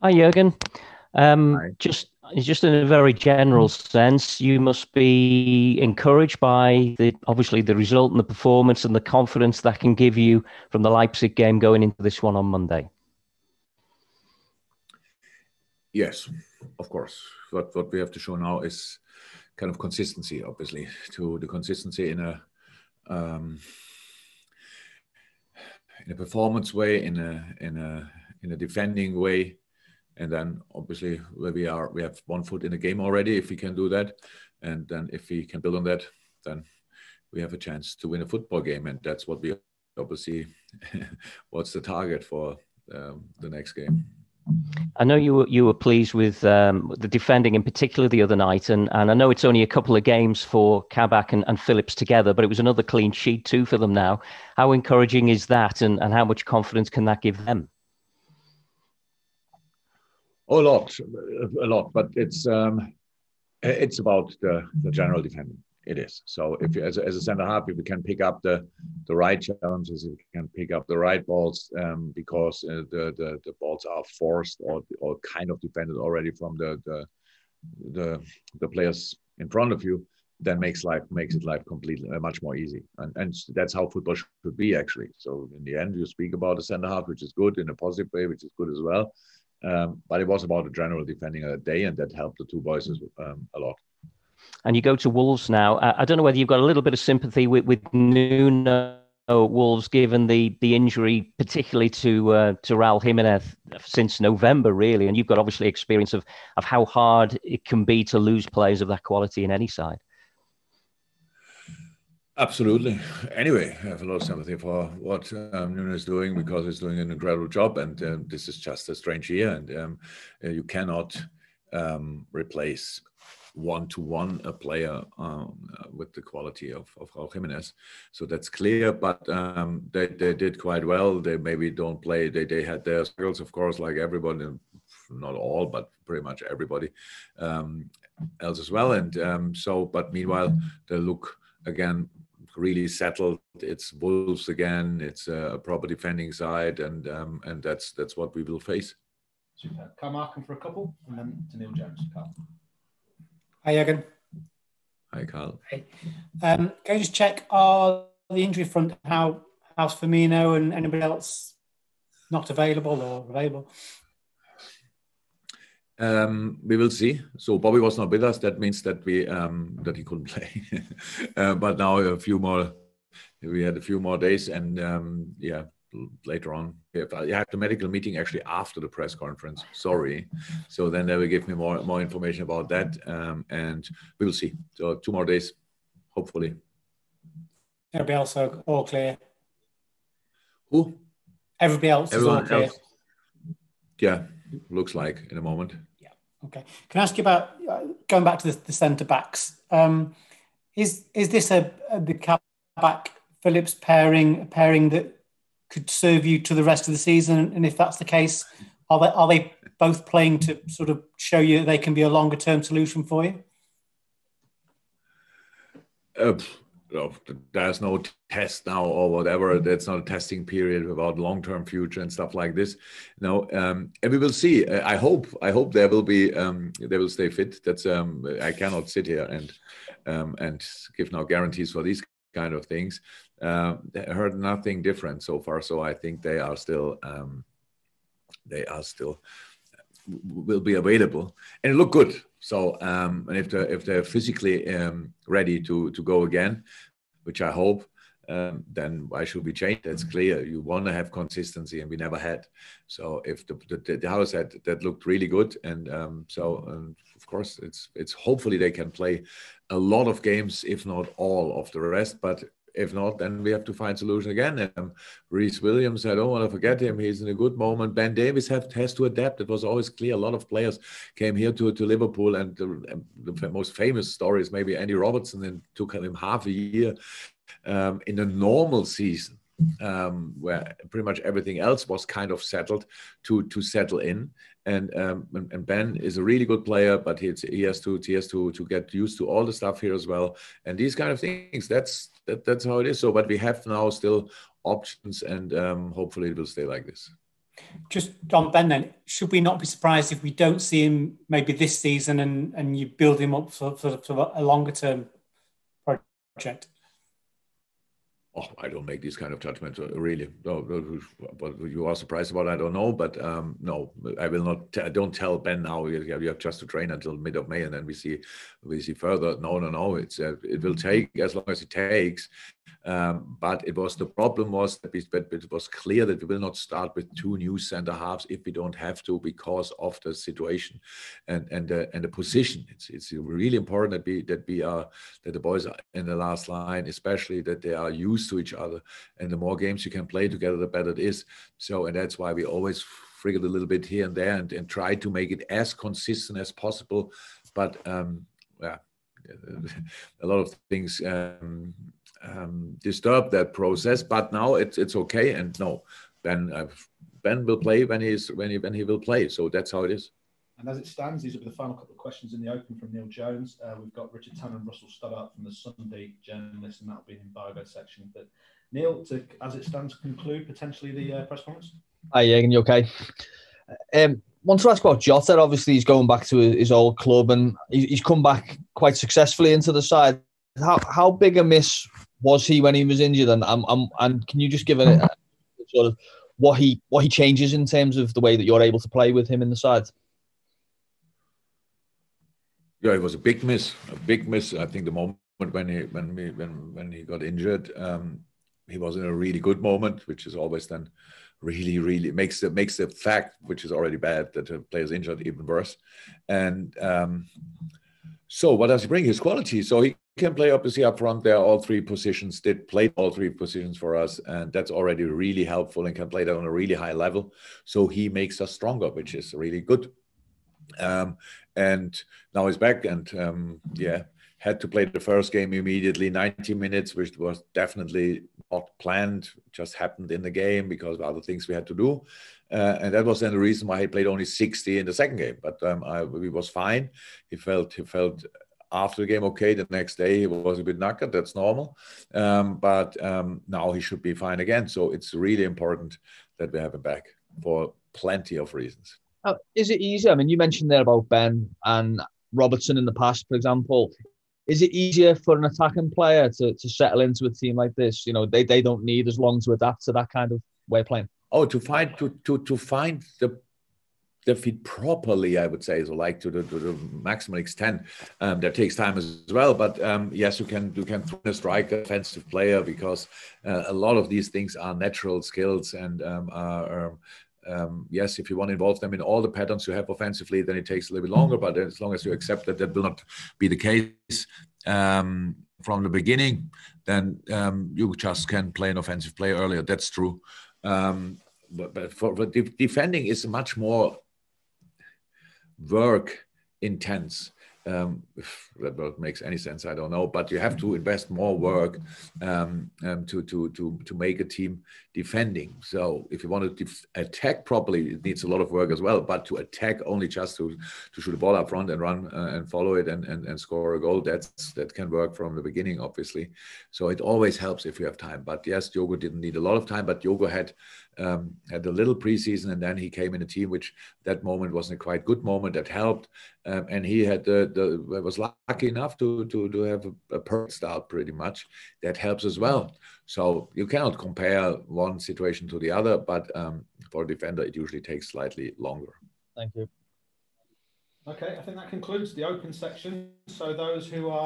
Hi, Jurgen. Hi. Just in a very general sense, you must be encouraged by obviously the result and the performance and the confidence that can give you from the Leipzig game going into this one on Monday. Yes, of course. What we have to show now is kind of consistency, obviously, to the consistency um, in a performance way, in a defending way, and then obviously where we have one foot in the game already. If we can do that, and then if we can build on that, then we have a chance to win a football game, and that's what we obviously what's the target for the next game. I know you were pleased with the defending in particular the other night, and I know it's only a couple of games for Kabak and Phillips together, but it was another clean sheet too for them now. How encouraging is that, and how much confidence can that give them? Oh, a lot, but it's about the general defending. It is. So if you, as a center half, if we can pick up the right challenges, if we can pick up the right balls, because the balls are forced or kind of defended already from the players in front of you, then makes it life completely much more easy. And that's how football should be actually. So in the end, you speak about the center half, which is good in a positive way, which is good as well. But it was about the general defending of the day, and that helped the two boys a lot. And you go to Wolves now. I don't know whether you've got a little bit of sympathy with Nuno Wolves, given the injury, particularly to Raul Jimenez since November, really. And you've got obviously experience of how hard it can be to lose players of that quality in any side. Absolutely. Anyway, I have a lot of sympathy for what Nuno is doing because he's doing an incredible job, and this is just a strange year, and you cannot replace one-to-one a player with the quality of Raul Jimenez. So that's clear, but they did quite well. They maybe don't play. They had their struggles, of course, like everybody, not all, but pretty much everybody else as well. And but meanwhile, they look again really settled. It's Wolves again. It's a proper defending side, and that's what we will face. Super. Carl Markham for a couple, and then to Neil Jones. Carl. Hi, Jürgen. Hi, Carl. Hey. Can you just check the injury front? How's Firmino and anybody else not available or available? We will see. So Bobby was not with us. That means that that he couldn't play. But now we had a few more days, and later on, I have the medical meeting actually after the press conference. Sorry. So then they will give me more information about that, and we will see. So 2 more days, hopefully. Everybody else all clear. Who? Everybody else is all clear. Yeah, looks like in a moment. Yeah. Okay. Can I ask you about going back to the centre backs? Is this the Kabak Phillips pairing that could serve you to the rest of the season? And if that's the case, are they both playing to sort of show you that they can be a longer term solution for you? No, there's no test now or whatever. That's not a testing period about long-term future and stuff like this. No, and we will see. I hope they will stay fit. That's I cannot sit here and give no guarantees for these kind of things. I heard nothing different so far, so I think they are still will be available and look good. So and if they're physically ready to go again, which I hope, then why should we change? That's clear. You want to have consistency, and we never had. So if the house that looked really good, and of course it's hopefully they can play a lot of games, if not all of the rest, but. If not, then we have to find solution again. Reece Williams, I don't want to forget him. He's in a good moment. Ben Davies has to adapt. It was always clear. A lot of players came here to Liverpool, and the most famous story is maybe Andy Robertson, and took him half a year in a normal season, where pretty much everything else was kind of settled to settle in. And Ben is a really good player, but he has to get used to all the stuff here as well. And these kind of things, that's how it is. So, but we have now still options, and hopefully it will stay like this. Just on Ben then, should we not be surprised if we don't see him maybe this season and you build him up for a longer term project? Oh, I don't make these kind of judgments, really. No, what you are surprised about, I don't know. But no, I will not. I don't tell Ben now. You have just to train until mid of May, and then we see further. No. It will take as long as it takes. But the problem was that it was clear that we will not start with 2 new center halves if we don't have to, because of the situation and the position. It's really important that the boys are in the last line, especially that they are used to each other. And the more games you can play together, the better it is. And that's why we always friggled a little bit here and there and try to make it as consistent as possible. But a lot of things disturb that process. But now it's okay. And no, Ben will play when he will play. So that's how it is. And as it stands, these will be the final couple of questions in the open from Neil Jones. We've got Richard Tanner and Russell Stoddart from the Sunday Journalist, and that'll be in the embargo section. But Neil, as it stands, conclude potentially the press conference. Hi, Jürgen, you okay? Want to ask about Jota. Obviously, he's going back to his old club, and he's come back quite successfully into the side. How big a miss was he when he was injured? And can you just give a sort of what he changes in terms of the way that you're able to play with him in the side? Yeah, it was a big miss. I think the moment when he got injured, he was in a really good moment, which is always then really makes the fact, which is already bad, that a player's injured, even worse. And so what does he bring? His quality. So he can play obviously up front there, all 3 positions, played all 3 positions for us, and that's already really helpful and can play that on a really high level. So he makes us stronger, which is really good. And now he's back and had to play the first game immediately, 90 minutes, which was definitely not planned, just happened in the game because of other things we had to do. And that was then the reason why he played only 60 in the second game. But he was fine. He felt after the game okay. The next day he was a bit knackered. That's normal. But now he should be fine again. So it's really important that we have him back for plenty of reasons. Is it easier? I mean, you mentioned there about Ben and Robertson in the past, for example. Is it easier for an attacking player to settle into a team like this? You know, they don't need as long to adapt to that kind of way of playing. Oh, to find the fit properly, I would say, so like to the maximum extent. That takes time as well. But yes, you can throw a striker, offensive player, because a lot of these things are natural skills and yes, if you want to involve them in all the patterns you have offensively, then it takes a little bit longer. But as long as you accept that will not be the case from the beginning, then you just can play an offensive play earlier. That's true. But for defending is much more work intense. If that word makes any sense, I don't know. But you have to invest more work to make a team defending. So if you want to attack properly, it needs a lot of work as well. But to attack only just to shoot the ball up front and run and follow it and score a goal, that can work from the beginning, obviously. So it always helps if you have time. But yes, Diogo didn't need a lot of time, but Diogo had a little preseason, and then he came in a team which that moment wasn't a quite good moment. That helped, and he had was lucky enough to have a perfect start pretty much. That helps as well. So you cannot compare one situation to the other, but for a defender it usually takes slightly longer. Thank you. Okay, I think that concludes the open section. So those who are